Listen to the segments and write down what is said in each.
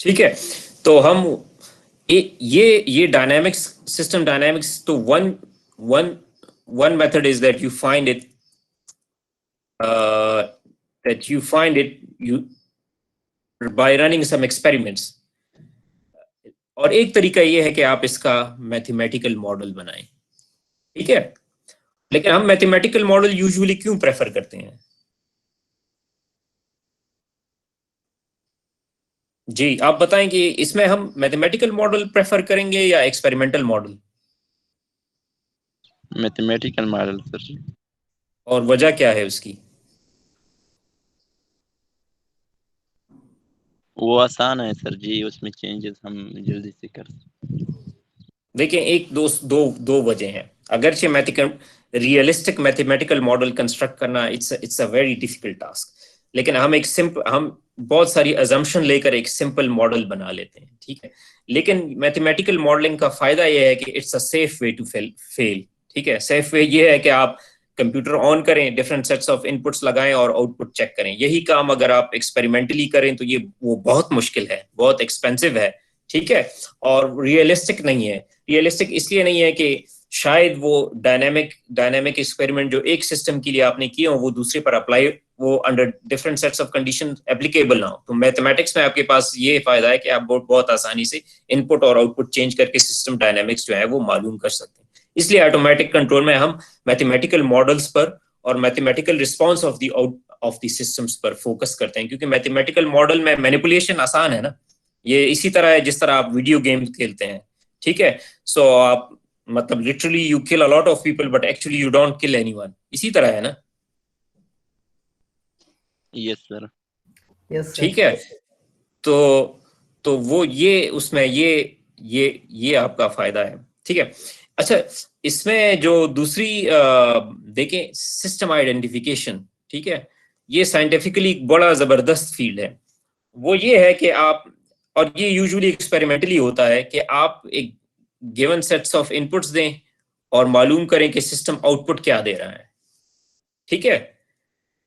ठीक है, तो हम ये डायनामिक्स, सिस्टम डायनामिक्स, तो one method is that you find it you by running some experiments, और एक तरीका ये है कि आप इसका मैथमेटिकल मॉडल बनाएं। ठीक है, लेकिन हम मैथमेटिकल मॉडल यूजुअली क्यों प्रेफर करते हैं? जी आप बताएं कि इसमें हम मैथमेटिकल मॉडल प्रेफर करेंगे या experimental model? Mathematical model sir ji. और वजह क्या है उसकी? वो आसान है सर जी, उसमें चेंजेस हम जल्दी से कर सकते। देखिए, एक दो वजह हैं। अगरचे रियलिस्टिक मैथमेटिकल मॉडल कंस्ट्रक्ट करना it's a very difficult task, लेकिन हम बहुत सारी अजम्पशन लेकर एक सिंपल मॉडल बना लेते हैं। ठीक है, लेकिन मैथमेटिकल मॉडलिंग का फायदा यह है कि it's a safe way to fail. ठीक है, सेफ वे ये है कि आप कंप्यूटर ऑन करें, डिफरेंट सेट्स ऑफ इनपुट्स लगाएं और आउटपुट चेक करें। यही काम अगर आप एक्सपेरिमेंटली करें तो वो बहुत मुश्किल है, बहुत एक्सपेंसिव है। ठीक है, और रियलिस्टिक नहीं है। रियलिस्टिक इसलिए नहीं है कि शायद वो डायनेमिक एक्सपेरिमेंट जो एक सिस्टम के लिए आपने किए हो वो दूसरे पर अप्लाई, वो under different sets of condition applicable ना हो। तो मैथमेटिक्स में आपके पास ये फायदा है कि आप बहुत आसानी से इनपुट और आउटपुट चेंज करके सिस्टम डायनेमिक्स जो है वो मालूम कर सकते हैं। इसलिए ऑटोमेटिक कंट्रोल में हम मैथमेटिकल मॉडल्स पर और mathematical response of the systems पर फोकस करते हैं, क्योंकि मैथमेटिकल मॉडल में मैनिपुलेशन आसान है ना। ये इसी तरह है जिस तरह आप वीडियो गेम खेलते हैं। ठीक है, सो आप मतलब literally you kill a lot of people but actually you don't kill anyone, इसी तरह है ना। Yes sir. ठीक है, तो वो ये उसमें ये आपका फायदा है। ठीक है, अच्छा, इसमें जो दूसरी देखें, सिस्टम आइडेंटिफिकेशन। ठीक है, ये साइंटिफिकली बड़ा जबरदस्त फील्ड है। वो ये है कि आप, और ये यूजुअली एक्सपेरिमेंटली होता है कि आप एक गिवन सेट्स ऑफ इनपुट्स दें और मालूम करें कि सिस्टम आउटपुट क्या दे रहा है। ठीक है,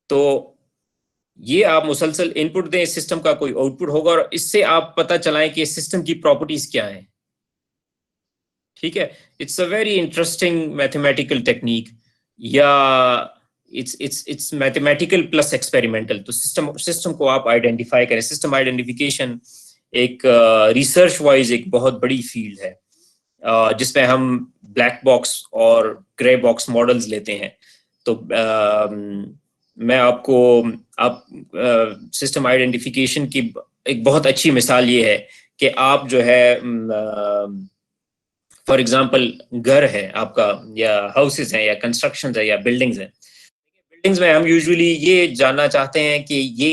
तो ये आप मुसलसल इनपुट दें, सिस्टम का कोई आउटपुट होगा और इससे आप पता चलाएं कि सिस्टम की प्रॉपर्टीज क्या है। ठीक है, it's a very interesting mathematical technique, या इट्स मैथमेटिकल प्लस एक्सपेरिमेंटल। तो सिस्टम को आप आइडेंटिफाई करें। सिस्टम आइडेंटिफिकेशन एक रिसर्च वाइज एक बहुत बड़ी फील्ड है, जिसमें हम ब्लैक बॉक्स और ग्रे बॉक्स मॉडल्स लेते हैं। तो मैं आपको आप सिस्टम आइडेंटिफिकेशन की एक बहुत अच्छी मिसाल ये है कि आप जो है फॉर एग्जांपल घर है आपका, या हाउसेस हैं, या कंस्ट्रक्शन है, या बिल्डिंग्स हैं। बिल्डिंग्स में हम यूजुअली ये जानना चाहते हैं कि ये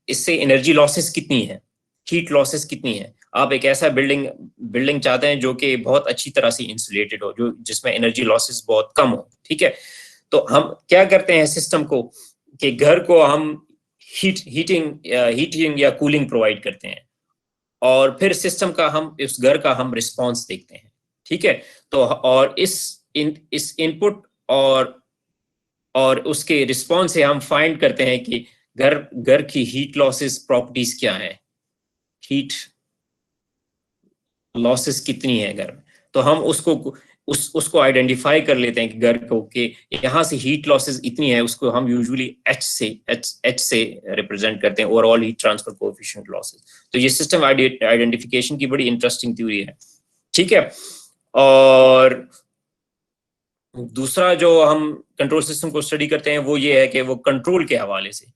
इससे एनर्जी लॉसेस कितनी है, हीट लॉसेस कितनी है। आप एक ऐसा बिल्डिंग चाहते हैं जो कि बहुत अच्छी तरह से इंसुलेटेड हो, जो जिसमें एनर्जी लॉसेस बहुत कम हो। ठीक है, तो हम क्या करते हैं सिस्टम को, कि घर को हम हीटिंग या कूलिंग प्रोवाइड करते हैं, और फिर सिस्टम का हम इस घर का हम रिस्पॉन्स देखते हैं। ठीक है, तो और इस इनपुट और उसके रिस्पॉन्स से हम फाइंड करते हैं कि घर की हीट लॉसेस प्रॉपर्टीज क्या है, हीट लॉसेस कितनी है घर में। तो हम उसको आइडेंटिफाई कर लेते हैं कि घर को, कि यहाँ से हीट लॉसेस इतनी है, उसको हम यूजुअली एच से रिप्रेजेंट करते हैं, overall heat transfer coefficient losses. तो ये सिस्टम आइडेंटिफिकेशन की बड़ी इंटरेस्टिंग थ्योरी है। ठीक है, और दूसरा जो हम कंट्रोल सिस्टम को स्टडी करते हैं वो ये है कि वो कंट्रोल के हवाले से,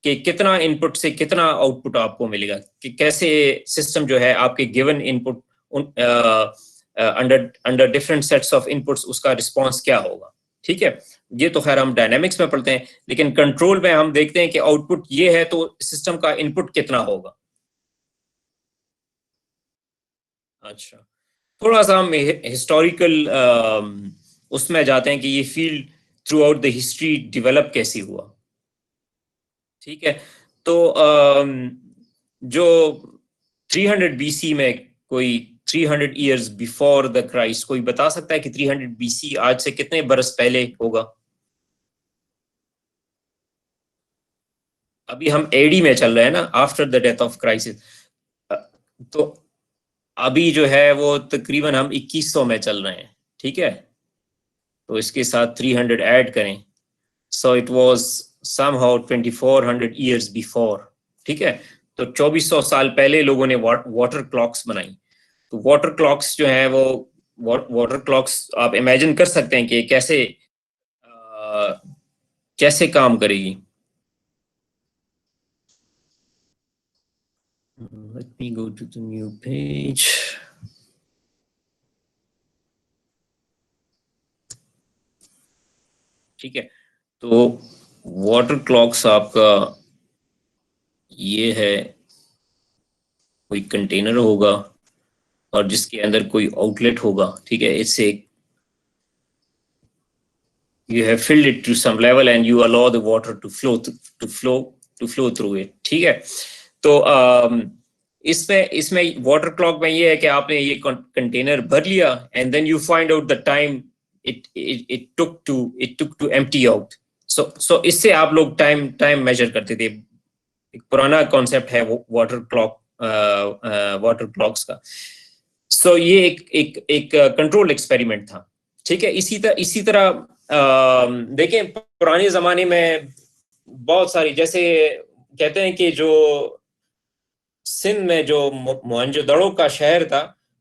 कि कितना इनपुट से कितना आउटपुट आपको मिलेगा, कि कैसे सिस्टम जो है आपके given input under different sets of inputs उसका रिस्पॉन्स क्या होगा। ठीक है, ये तो खैर हम डायनेमिक्स में पढ़ते हैं, लेकिन कंट्रोल में हम देखते हैं कि आउटपुट ये है तो सिस्टम का इनपुट कितना होगा। अच्छा, थोड़ा सा हम हिस्टोरिकल उसमें जाते हैं कि ये field through out the history develop कैसे हुआ। ठीक है, तो जो 300 बीसी में, कोई 300 इयर्स बिफोर द क्राइस्ट, कोई बता सकता है कि 300 बीसी आज से कितने बरस पहले होगा? अभी हम एडी में चल रहे हैं ना, after the death of crisis. तो अभी जो है वो तकरीबन हम 2100 में चल रहे हैं, ठीक है। तो इसके साथ 300 ऐड करें, so it was somehow 2400 years before, ठीक है। तो 2400 साल पहले लोगों ने वाटर क्लॉक्स बनाई। तो वाटर क्लॉक्स जो है वो वाटर क्लॉक्स आप इमेजिन कर सकते हैं कि कैसे कैसे काम करेगी। Let me go to the new page. ठीक है, तो वाटर क्लॉक्स आपका ये है, कोई कंटेनर होगा और जिसके अंदर कोई आउटलेट होगा, ठीक है। इससे you have filled it to some level and you allow the water to flow through it, ठीक है। तो इसमें वाटर क्लॉक में ये है कि आपने ये कंटेनर भर लिया and then you find out the time it took to empty out. So इससे आप लोग टाइम मेजर करते थे। एक पुराना कॉन्सेप्ट है वो वाटर क्लॉक्स का। सो ये एक कंट्रोल एक्सपेरिमेंट था, ठीक है। इसी तरह देखें पुराने जमाने में बहुत सारी, जैसे कहते हैं कि जो सिंध में जो मोहनजोदड़ो का शहर था,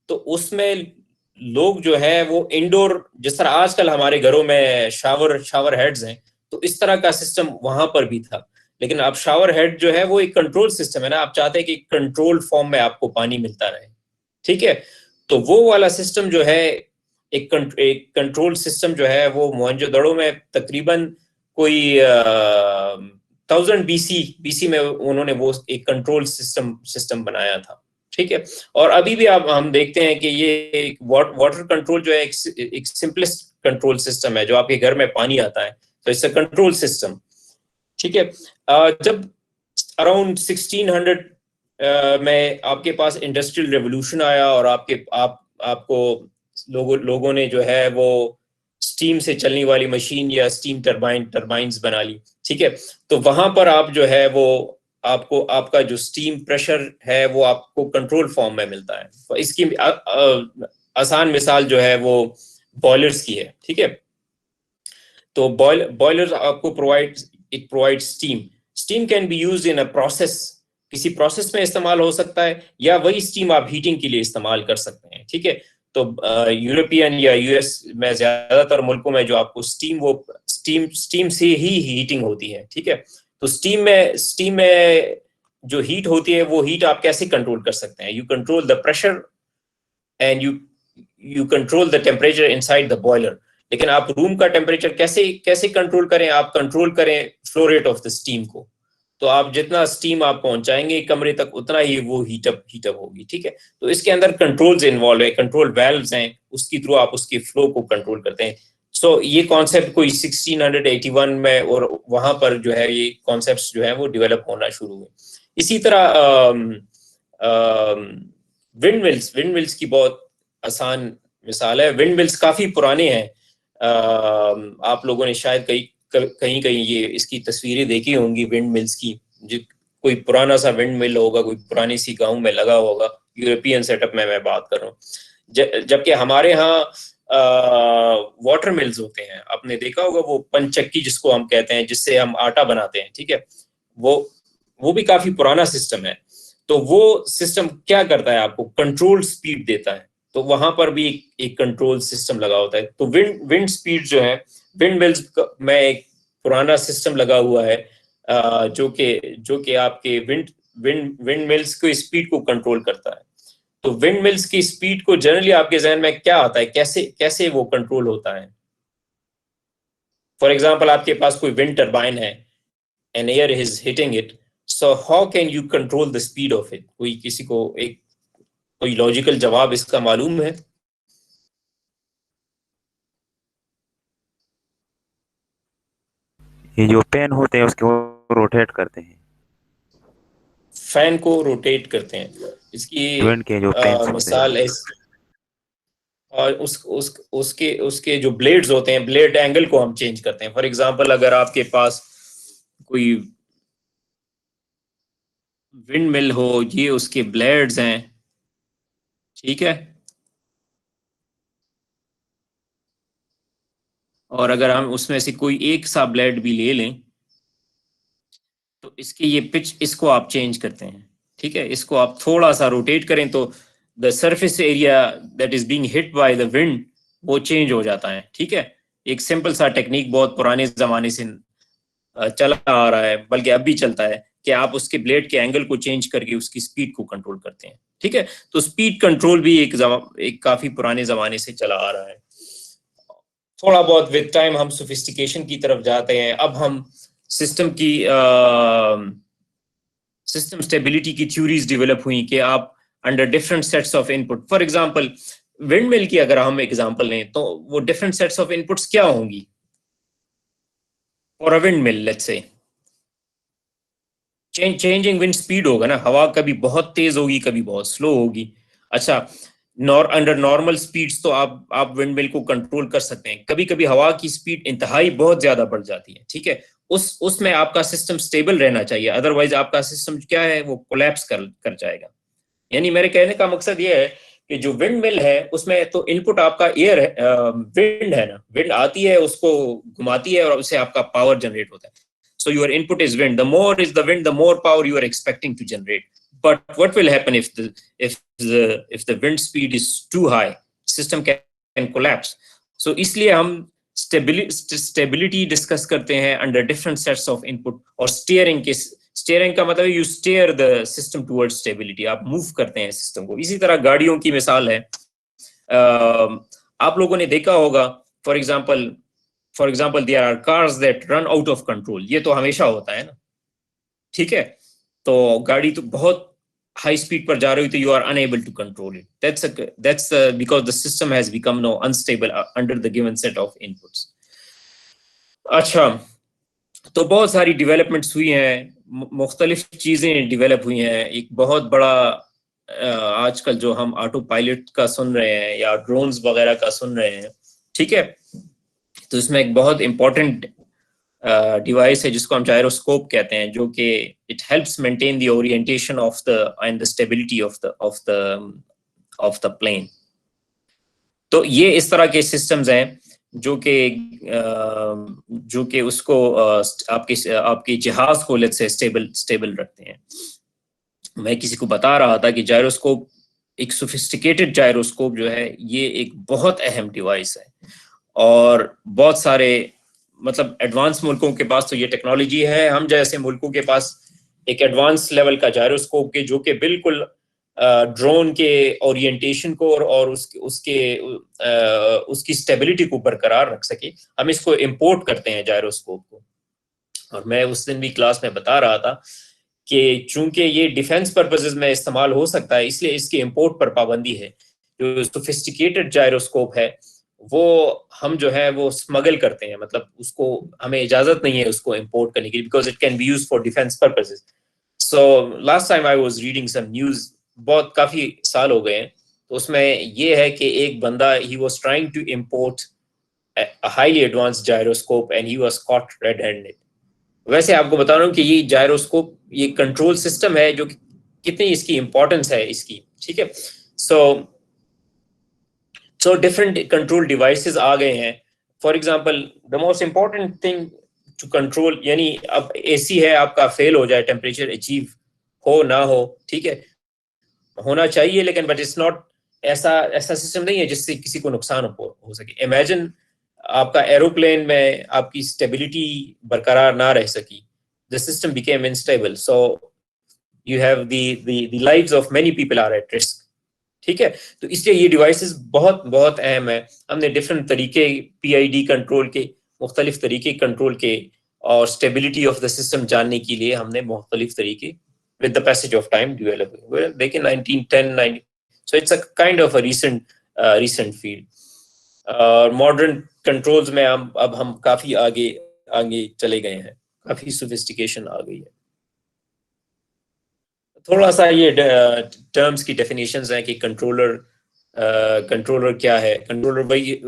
तो उसमें लोग जो है वो इंडोर, जिस तरह आजकल हमारे घरों में शावर हेड्स हैं, तो इस तरह का सिस्टम वहां पर भी था। लेकिन अब शावर हेड जो है वो एक कंट्रोल सिस्टम है ना, आप चाहते हैं कि कंट्रोल फॉर्म में आपको पानी मिलता रहे, ठीक है। तो वो वाला सिस्टम जो है, एक कंट्रोल सिस्टम जो है वो मोहनजोदड़ो में तकरीबन कोई 1000 बीसी में उन्होंने वो एक कंट्रोल सिस्टम बनाया था, ठीक है। और अभी भी हम देखते हैं कि ये वाटर कंट्रोल जो है एक सिंपलेस्ट कंट्रोल सिस्टम है, जो आपके घर में पानी आता है तो इट्स अ कंट्रोल सिस्टम, ठीक है। जब अराउंड 1600 में आपके पास इंडस्ट्रियल रेवोल्यूशन आया और आपको लोगों ने जो है वो स्टीम से चलने वाली मशीन या स्टीम टर्बाइन्स बना ली, ठीक है। तो वहां पर आप जो है वो आपको आपका जो स्टीम प्रेशर है वो आपको कंट्रोल फॉर्म में मिलता है। तो इसकी आसान मिसाल जो है वो बॉयलर्स की है, ठीक है। तो बॉयलर्स आपको provide steam can be used in a process, किसी प्रोसेस में इस्तेमाल हो सकता है, या वही स्टीम आप हीटिंग के लिए इस्तेमाल कर सकते हैं, ठीक है। तो यूरोपियन या यूएस में ज्यादातर मुल्कों में जो आपको स्टीम से ही हीटिंग होती है, ठीक है। तो स्टीम में जो हीट होती है वो हीट आप कैसे कंट्रोल कर सकते हैं? You control the pressure and you control the temperature inside the boiler. लेकिन आप रूम का टेम्परेचर कैसे कंट्रोल करें? आप कंट्रोल करें flow rate of the steam को। तो आप जितना स्टीम आप पहुंचाएंगे कमरे तक उतना ही वो हीटअप होगी, ठीक है। तो इसके अंदर कंट्रोल्स इन्वॉल्व है, कंट्रोल वाल्व्स हैं, उसके थ्रू आप उसके फ्लो को कंट्रोल करते हैं। सो ये कॉन्सेप्ट कोई 1681 में और वहां पर जो है ये कॉन्सेप्ट्स जो है वो डेवलप होना शुरू हुए। इसी तरह विंड मिल्स की बहुत आसान मिसाल है। विंड मिल्स काफी पुराने हैं, आप लोगों ने शायद कहीं कहीं ये इसकी तस्वीरें देखी होंगी विंड मिल्स की। कोई पुराना सा विंड मिल होगा, कोई पुरानी सी गांव में लगा होगा, यूरोपियन सेटअप में मैं बात कर रहा हूँ। जबकि हमारे यहाँ वाटर मिल्स होते हैं, आपने देखा होगा वो पंचक्की जिसको हम कहते हैं, जिससे हम आटा बनाते हैं, ठीक है। वो भी काफी पुराना सिस्टम है। तो वो सिस्टम क्या करता है? आपको कंट्रोल स्पीड देता है। तो वहां पर भी एक कंट्रोल सिस्टम लगा होता है। तो विंड स्पीड जो है, विंड मिल्स में एक पुराना सिस्टम लगा हुआ है, जो कि आपके विंड मिल्स की स्पीड को कंट्रोल करता है। तो विंड मिल्स की स्पीड को जनरली आपके जहन में क्या आता है, कैसे वो कंट्रोल होता है? फॉर एग्जाम्पल आपके पास कोई विंड टर्बाइन है and air is hitting it, so how can you control the speed of it? किसी को कोई लॉजिकल जवाब इसका मालूम है? ये जो पेन होते हैं उसको रोटेट करते हैं, फैन को रोटेट करते हैं। इसकी विंड के जो पेन्स होते हैं। मिसाल है, और उसके जो ब्लेड्स होते हैं, ब्लेड एंगल को हम चेंज करते हैं। फॉर एग्जांपल अगर आपके पास कोई विंड मिल हो, ये उसके ब्लेड्स हैं, ठीक है। और अगर हम उसमें से कोई एक सा ब्लेड भी ले लें तो इसकी ये पिच, इसको आप चेंज करते हैं, ठीक है, इसको आप थोड़ा सा रोटेट करें तो the surface area that is being hit by the wind वो चेंज हो जाता है, ठीक है। एक सिंपल सा टेक्निक बहुत पुराने जमाने से चला आ रहा है, बल्कि अब भी चलता है, कि आप उसके ब्लेड के एंगल को चेंज करके उसकी स्पीड को कंट्रोल करते हैं, ठीक है। तो स्पीड कंट्रोल भी एक काफी पुराने जमाने से चला आ रहा है। थोड़ा बहुत विद टाइम हम सोफिस्टिकेशन की तरफ जाते हैं। अब हम सिस्टम की सिस्टम स्टेबिलिटी की थ्योरीज डेवलप हुई कि आप under different sets of input, for example wind mill की अगर हम एग्जांपल लें तो वो डिफरेंट सेट्स ऑफ इनपुट्स क्या होंगी for a wind mill, let's say changing wind speed होगा ना, हवा कभी बहुत तेज होगी कभी बहुत स्लो होगी। अच्छा, अंडर नॉर्मल स्पीड्स तो आप विंड मिल को कंट्रोल कर सकते हैं, कभी कभी हवा की स्पीड इंतहाई बहुत ज्यादा बढ़ जाती है, ठीक है, उसमें आपका सिस्टम स्टेबल रहना चाहिए, अदरवाइज आपका सिस्टम क्या है वो कोलैप्स कर जाएगा। यानी मेरे कहने का मकसद ये है कि जो विंड मिल है उसमें तो इनपुट आपका एयर है, विंड है ना, विंड आती है उसको घुमाती है और उससे आपका पावर जनरेट होता है। So your input is wind. The more is the wind, the more power you are expecting to generate. But what will happen if the wind speed is too high? System can collapse. So इसलिए हम stability discuss करते हैं under different sets of input, और steering का मतलब you steer the system towards stability. आप move करते हैं सिस्टम को। इसी तरह गाड़ियों की मिसाल है, आप लोगों ने देखा होगा, for example there are cars that run out of control. ये तो हमेशा होता है ना, ठीक है। तो गाड़ी तो बहुत हाई स्पीड पर जा रही हुई तो you are unable to control it. That's because the system has become now unstable under the given set of inputs. अच्छा, तो बहुत सारी डेवलपमेंट्स हुई हैं, मुख्तलिफ चीजें डेवलप हुई हैं। एक बहुत बड़ा आजकल जो हम ऑटो पायलट का सुन रहे हैं या ड्रोन्स वगैरह का सुन रहे हैं, ठीक है, तो इसमें एक बहुत इंपॉर्टेंट डिवाइस है जिसको हम जायरोस्कोप कहते हैं, जो कि it helps maintain the orientation of the and the stability of the plane. तो ये इस तरह के सिस्टम्स हैं जो कि उसको आपके जहाज को लेट्स से स्टेबल रखते हैं। मैं किसी को बता रहा था कि जायरोस्कोप, एक सोफिस्टिकेटेड जायरोस्कोप जो है ये एक बहुत अहम डिवाइस है, और बहुत सारे मतलब एडवांस मुल्कों के पास तो ये टेक्नोलॉजी है, हम जैसे मुल्कों के पास एक एडवांस लेवल का जायरोस्कोप के जो कि बिल्कुल ड्रोन के ओरिएंटेशन को और उसकी स्टेबिलिटी को बरकरार रख सके, हम इसको इंपोर्ट करते हैं जायरोस्कोप को। और मैं उस दिन भी क्लास में बता रहा था कि चूंकि ये डिफेंस पर्पसेस में इस्तेमाल हो सकता है, इसलिए इसके इंपोर्ट पर पाबंदी है। जो सोफिस्टिकेटेड जायरोस्कोप है वो हम जो है वो स्मगल करते हैं, मतलब उसको हमें इजाजत नहीं है उसको इंपोर्ट करने की, because it can be used for defence purposes. So last time I was reading some news, बहुत काफी साल हो गए हैं, तो उसमें ये है कि एक बंदा he was trying to import a highly advanced gyroscope and he was caught red handed. वैसे आपको बता रहा हूँ कि ये जायरोस्कोप ये कंट्रोल सिस्टम है जो कितनी इसकी इंपॉर्टेंस है इसकी, ठीक है। सो डिफरेंट कंट्रोल डिवाइसेस आ गए हैं। For example the most important thing to control, यानी अब एसी है आपका फेल हो जाए, टेम्परेचर अचीव हो ना हो, ठीक है, होना चाहिए लेकिन बट इट्स नॉट ऐसा सिस्टम नहीं है जिससे किसी को नुकसान हो सके। इमेजिन आपका एरोप्लेन में आपकी स्टेबिलिटी बरकरार ना रह सकी, the system became unstable, so you have the lives of many people are at risk, ठीक है। तो इसलिए ये डिवाइसेस बहुत बहुत अहम है। हमने डिफरेंट तरीके पीआईडी कंट्रोल के, मुख्तलिफ तरीके कंट्रोल के और स्टेबिलिटी ऑफ द सिस्टम जानने के लिए हमने मुख्तलिफ तरीके with the passage of time develop back in 1910-90, so it's a kind of a recent field. Modern controls में अब हम काफी आगे चले गए हैं, काफी sophistication आ गई है। थोड़ा सा ये टर्म्स की डेफिनेशंस हैं कि कंट्रोलर क्या है। कंट्रोलर भाई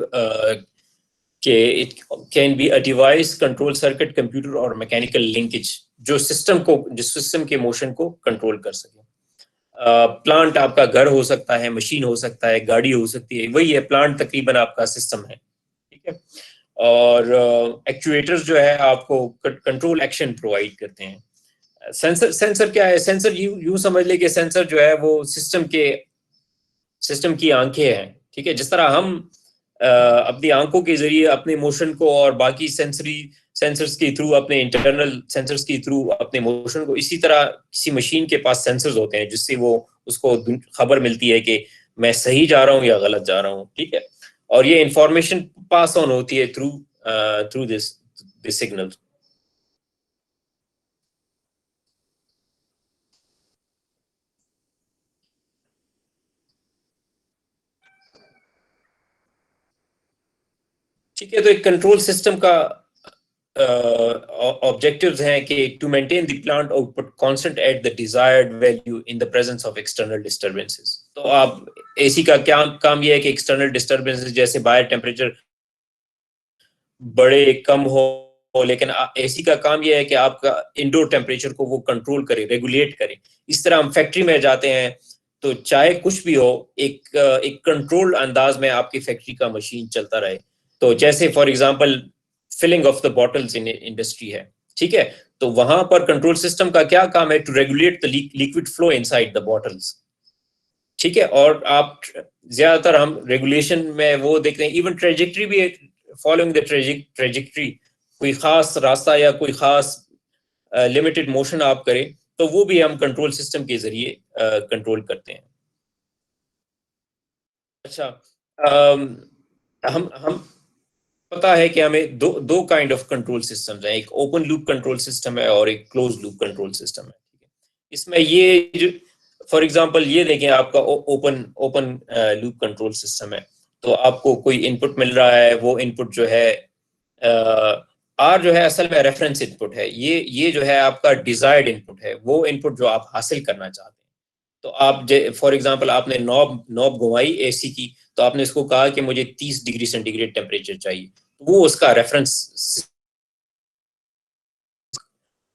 कि it can be a device, control circuit, computer और मैकेनिकल लिंकेज जो सिस्टम के मोशन को कंट्रोल कर सके। प्लांट आपका घर हो सकता है, मशीन हो सकता है, गाड़ी हो सकती है, वही है प्लांट तकरीबन आपका सिस्टम है, ठीक है। और एक्चुएटर्स जो है आपको कंट्रोल एक्शन प्रोवाइड करते हैं। सेंसर क्या है? सेंसर यू समझ ले कि सेंसर जो है वो सिस्टम की आंखें हैं, ठीक है। जिस तरह हम अपनी आंखों के जरिए अपने मोशन को और बाकी सेंसर्स के थ्रू, अपने इंटरनल सेंसर्स के थ्रू अपने मोशन को, इसी तरह किसी मशीन के पास सेंसर्स होते हैं जिससे वो उसको खबर मिलती है कि मैं सही जा रहा हूँ या गलत जा रहा हूँ, ठीक है। और ये इंफॉर्मेशन पास ऑन होती है थ्रू दिस सिग्नल। ठीक है, तो एक कंट्रोल सिस्टम का ऑब्जेक्टिव्स हैं कि to maintain the plant output constant at the desired value in the presence of external disturbances. तो आप एसी का क्या काम ये है कि एक्सटर्नल डिस्टरबेंसेस जैसे बाहर टेम्परेचर बड़े कम हो, लेकिन एसी का काम ये है कि आपका इंडोर टेम्परेचर को वो कंट्रोल करे, रेगुलेट करे। इस तरह हम फैक्ट्री में जाते हैं तो चाहे कुछ भी हो, एक कंट्रोल्ड अंदाज में आपकी फैक्ट्री का मशीन चलता रहे। तो जैसे for example filling of the bottles in industry है, ठीक है। तो वहां पर कंट्रोल सिस्टम का क्या काम है? To regulate the liquid flow inside the bottles, ठीक है। और आप ज्यादातर हम रेगुलेशन में वो देखते हैं, इवन ट्रेजेक्ट्री भी, फॉलोइंग द ट्रेजेक्ट्री, कोई खास रास्ता या कोई खास लिमिटेड मोशन आप करें तो वो भी हम कंट्रोल सिस्टम के जरिए कंट्रोल करते हैं। अच्छा, हम पता है कि हमें दो काइंड ऑफ कंट्रोल सिस्टम्स हैं, एक ओपन लूप कंट्रोल सिस्टम है और एक क्लोज लूप कंट्रोल सिस्टम है, ठीक है। इसमें ये जो फॉर एग्जांपल ये देखें, आपका ओपन लूप कंट्रोल सिस्टम है, तो आपको कोई इनपुट मिल रहा है, वो इनपुट जो है आर जो है असल में रेफरेंस इनपुट है, ये जो है आपका डिजायर्ड इनपुट है, वो इनपुट जो आप हासिल करना चाहते हैं। तो आप फॉर एग्जांपल आपने नॉब घुमाई एसी की, तो आपने इसको कहा कि मुझे 30 डिग्री सेंटीग्रेड टेम्परेचर चाहिए, तो वो उसका रेफरेंस,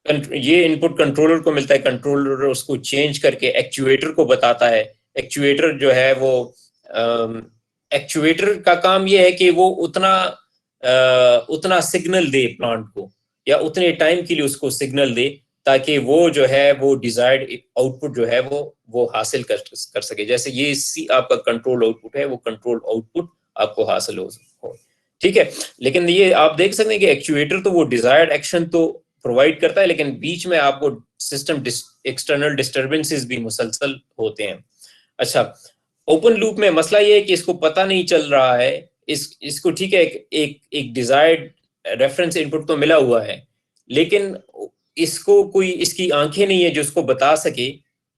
ये इनपुट कंट्रोलर को मिलता है, कंट्रोलर उसको चेंज करके एक्चुएटर को बताता है। एक्चुएटर जो है वो एक्चुएटर का काम ये है कि वो उतना सिग्नल दे प्लांट को, या उतने टाइम के लिए उसको सिग्नल दे, ताकि वो जो है वो डिजायर्ड आउटपुट जो है वो हासिल कर सके। जैसे ये सी आपका कंट्रोल आउटपुट है, वो कंट्रोल आउटपुट आपको हासिल हो, ठीक है। लेकिन ये आप देख सकते हैं कि एक्चुएटर तो वो डिजायर्ड एक्शन तो प्रोवाइड करता है, लेकिन बीच में आपको सिस्टम एक्सटर्नल डिस्टरबेंसेस भी मुसलसल होते हैं। अच्छा, ओपन लूप में मसला ये है कि इसको पता नहीं चल रहा है, इसको ठीक है, एक डिजायर्ड रेफरेंस इनपुट तो मिला हुआ है, लेकिन इसको कोई इसकी आंखें नहीं है जो उसको बता सके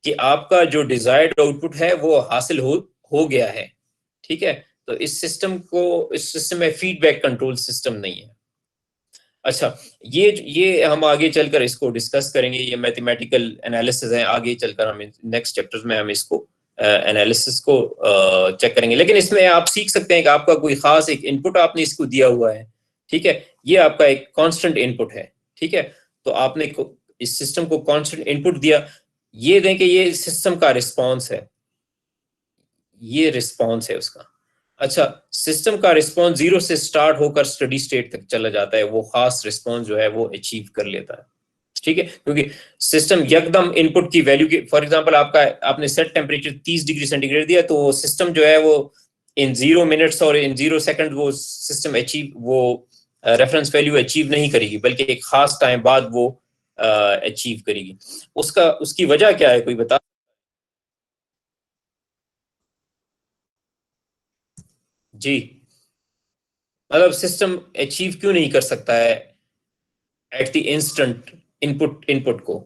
कि आपका जो डिजायर्ड आउटपुट है वो हासिल हो गया है, ठीक है। तो इस सिस्टम में फीडबैक कंट्रोल सिस्टम नहीं है। अच्छा, ये हम आगे चलकर इसको डिस्कस करेंगे, ये मैथमेटिकल एनालिसिस है, आगे चलकर हम नेक्स्ट चैप्टर्स में हम इसको एनालिसिस को चेक करेंगे। लेकिन इसमें आप सीख सकते हैं कि आपका कोई खास एक इनपुट आपने इसको दिया हुआ है, ठीक है। ये आपका एक कांस्टेंट इनपुट है, ठीक है। तो आपने इस सिस्टम को कांस्टेंट इनपुट दिया, ये दें कि ये सिस्टम का रिस्पॉन्स है, ये रिस्पॉन्स है उसका। अच्छा, सिस्टम का रिस्पॉन्स 0 से स्टार्ट होकर स्टडी स्टेट तक चला जाता है, वो खास रिस्पॉन्स जो है वो अचीव कर लेता है, ठीक है। क्योंकि सिस्टम यकदम इनपुट की वैल्यू की, फॉर एग्जांपल आपने सेट टेम्परेचर 30 डिग्री सेंटीग्रेड दिया, तो सिस्टम जो है वो इन 0 मिनट्स और इन 0 सेकंड वो सिस्टम वो रेफरेंस वैल्यू अचीव नहीं करेगी, बल्कि एक खास टाइम बाद वो अचीव करेगी। उसकी वजह क्या है, कोई बता? जी, मतलब सिस्टम अचीव क्यों नहीं कर सकता है एट द इंस्टेंट इनपुट को?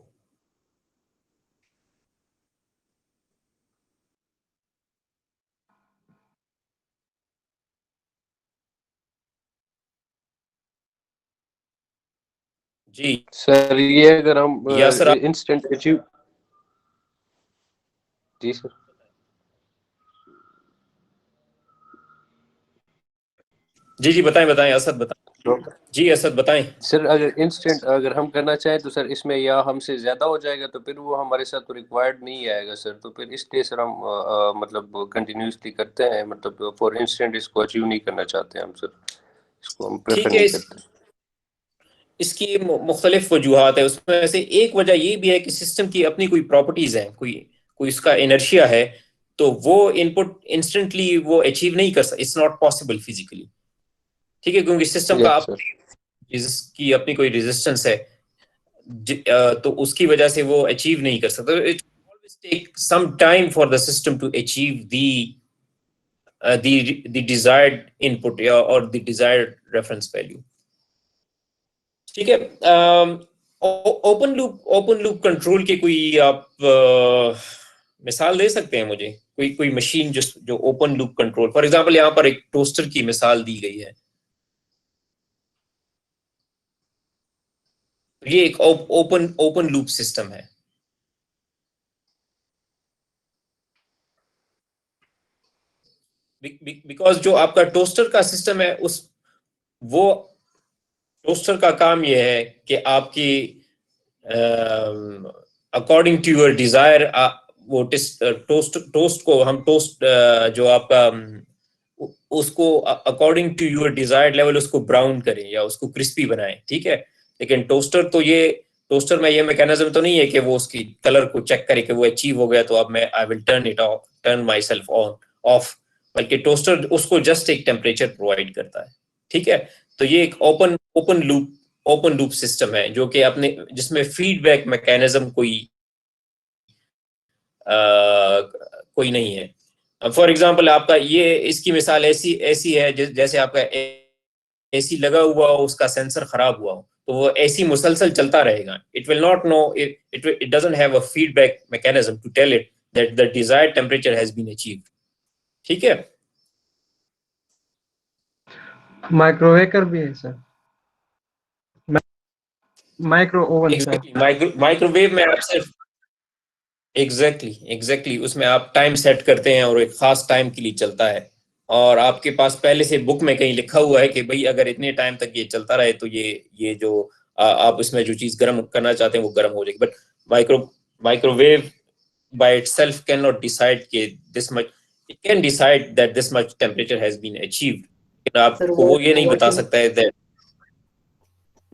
जी सर ये अगर हम या सर इंस्टेंट अचीव, जी सर। जी बताएं असद बताएं। जी असद बताएं। सर अगर इंस्टेंट अगर हम करना चाहें तो सर इसमें या हमसे ज़्यादा हो जाएगा तो फिर वो हमारे साथ तो रिक्वायर्ड नहीं आएगा सर, तो फिर इसलिए सर हम मतलब कंटिन्यूसली करते हैं, मतलब फॉर इंस्टेंट इसको अचीव नहीं करना चाहते हम सर, इसको हम प्रेफर ठीक है, नहीं करते। इसकी मुख्तलिफ वजूहात है। उसमें से एक वजह ये भी है कि सिस्टम की अपनी कोई प्रॉपर्टीज हैं, कोई कोई इसका इनर्शिया है, तो वो इनपुट इंस्टेंटली वो अचीव नहीं कर सकता, इट्स नॉट पॉसिबल फिजिकली। ठीक है, क्योंकि सिस्टम का यस सर। इसकी अपनी कोई रेजिस्टेंस है, तो उसकी वजह से वो अचीव नहीं कर सकता। It always take some time for the system to achieve the desired input or the desired reference value। ठीक है, ओपन लूप कंट्रोल के कोई आप मिसाल दे सकते हैं मुझे? कोई मशीन जो open loop control, for example यहाँ पर एक टोस्टर की मिसाल दी गई है, ये एक ओपन लूप सिस्टम है। बिकॉज जो आपका टोस्टर का सिस्टम है, वो टोस्टर का काम यह है कि आपकी अकॉर्डिंग टू योर डिजायर वो टोस्ट को हम टोस्ट जो आपका उसको according to your desired level उसको ब्राउन करें या उसको क्रिस्पी बनाएं। ठीक है, लेकिन टोस्टर में ये मैकेनिज्म तो नहीं है कि वो उसकी कलर को चेक करे कि वो अचीव हो गया तो अब मैं I will turn my self on off, बल्कि टोस्टर उसको जस्ट एक टेम्परेचर प्रोवाइड करता है। ठीक है, तो ये एक ओपन लूप सिस्टम है जो कि अपने जिसमें फीडबैक मैकेनिज्म कोई नहीं है। फॉर एग्जांपल आपका ये इसकी मिसाल ऐसी है जैसे आपका एसी लगा हुआ हो, उसका सेंसर खराब हुआ हो, तो वो एसी मुसलसल चलता रहेगा। It will not know, it doesn't have a feedback mechanism to tell it that the desired temperature has been achieved. ठीक है, माइक्रोवेव भी है sir, micro oven sir. Microwave में आप सिर्फ एग्जैक्टली उसमें आप टाइम सेट करते हैं और एक खास टाइम के लिए चलता है, और आपके पास पहले से बुक में कहीं लिखा हुआ है कि भाई अगर इतने टाइम तक ये चलता रहे तो ये जो आप इसमें जो चीज गर्म करना चाहते हैं वो गर्म हो जाएगी। But microwave by itself can not decide कि this much, it can decide that this much temperature has been achieved, लेकिन आपको वो ये नहीं बता सकता है दैट।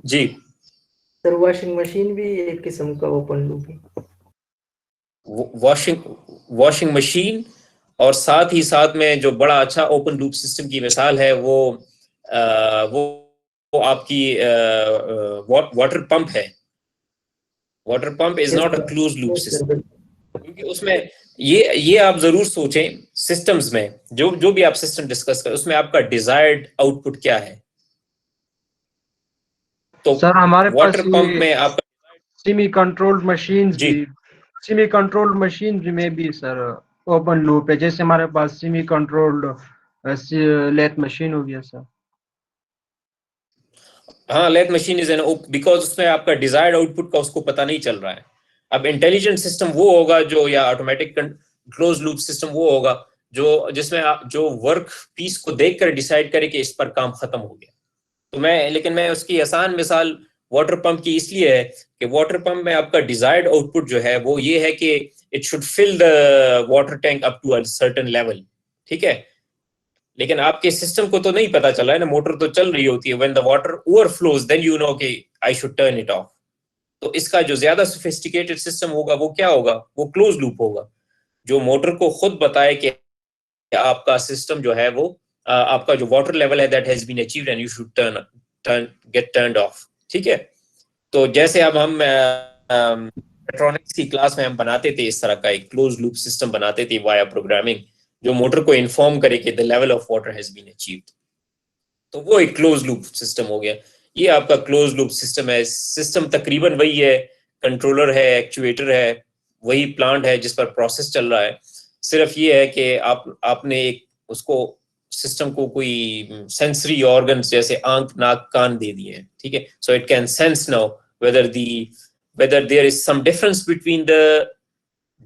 जी सर, वॉशिंग मशीन भी एक किस्म का ओपन लूप है। वॉशिंग मशीन, और साथ ही साथ में जो बड़ा अच्छा ओपन लूप सिस्टम की मिसाल है वो आपकी वाटर पंप है। Water pump is not a close loop system, क्योंकि उसमें ये आप जरूर सोचें सिस्टम्स में, जो भी आप सिस्टम डिस्कस करें उसमें आपका डिजायर्ड आउटपुट क्या है। तो सर हमारे वाटर पास पंप में आपका सेमी कंट्रोल्ड मशीन में भी सर ओपन लूप है, जैसे हमारे पास सेमी कंट्रोल्ड लेथ मशीन हो गया सर। हाँ, lathe machine is an because उसमें आपका डिजायर्ड आउटपुट का उसको पता नहीं चल रहा है। अब इंटेलिजेंट सिस्टम वो होगा जो, या ऑटोमेटिक क्लोज लूप सिस्टम वो होगा जो जिसमें जो वर्क पीस को देखकर डिसाइड करे कि इस पर काम खत्म हो गया। तो लेकिन मैं उसकी आसान मिसाल वाटर पंप की इसलिए है कि वाटर पंप में आपका डिजायर्ड आउटपुट जो है वो ये है कि it should fill the water tank up to a certain level. ठीक है, लेकिन आपके सिस्टम को तो नहीं पता चला है ना, मोटर तो चल रही होती है। When the water overflows then you know कि I should turn it off. तो इसका जो ज्यादा सोफिस्टिकेटेड सिस्टम होगा वो क्या होगा, वो क्लोज लूप होगा, जो मोटर को खुद बताए कि आपका सिस्टम जो है वो आपका जो वाटर लेवल है that has been achieved and you should get turned off. ठीक है, तो जैसे अब हम इलेक्ट्रॉनिक्स की क्लास में हम बनाते थे इस तरह का एक क्लोज लूप सिस्टम बनाते थे वाया प्रोग्रामिंग, जो मोटर को इन्फॉर्म करे कि the level of water has been achieved, तो वो एक क्लोज लूप सिस्टम हो गया। ये आपका क्लोज लूप सिस्टम है। सिस्टम तकरीबन वही है, कंट्रोलर है, एक्चुएटर है, वही प्लांट है जिस पर प्रोसेस चल रहा है। सिर्फ ये है कि आपने एक उसको सिस्टम को कोई सेंसरी ऑर्गन्स जैसे आंख, नाक, कान दे दिए हैं। ठीक है, so it can sense now whether there is some difference between the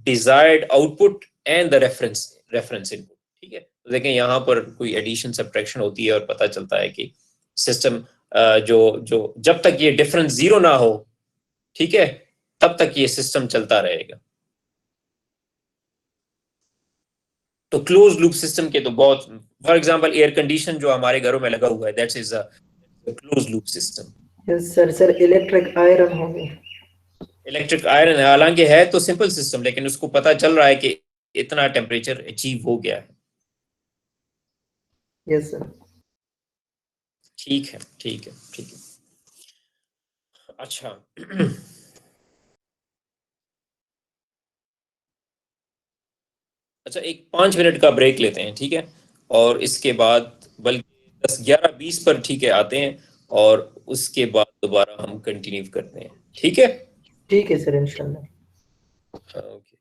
desired output and the reference input। ठीक है, तो देखें यहाँ पर कोई एडिशन सब्ट्रैक्शन होती है और पता चलता है कि सिस्टम जो जब तक ये डिफरेंस 0 ना हो, ठीक है, तब तक ये सिस्टम चलता रहेगा। तो क्लोज लूप सिस्टम के तो बहुत, फॉर एग्जांपल एयर कंडीशन जो हमारे घरों में लगा हुआ है, that's is a close loop system. Yes sir. Sir electric iron होगी। इलेक्ट्रिक आयरन हालांकि है तो सिंपल सिस्टम, लेकिन उसको पता चल रहा है कि इतना टेम्परेचर अचीव हो गया है। Yes sir. ठीक है, ठीक है, ठीक है। अच्छा अच्छा, एक 5 मिनट का ब्रेक लेते हैं, ठीक है, और इसके बाद बल्कि 10, 11, 20 पर, ठीक है, आते हैं और उसके बाद दोबारा हम कंटिन्यू करते हैं, ठीक है? ठीक है सर, इंशाल्लाह। ओके।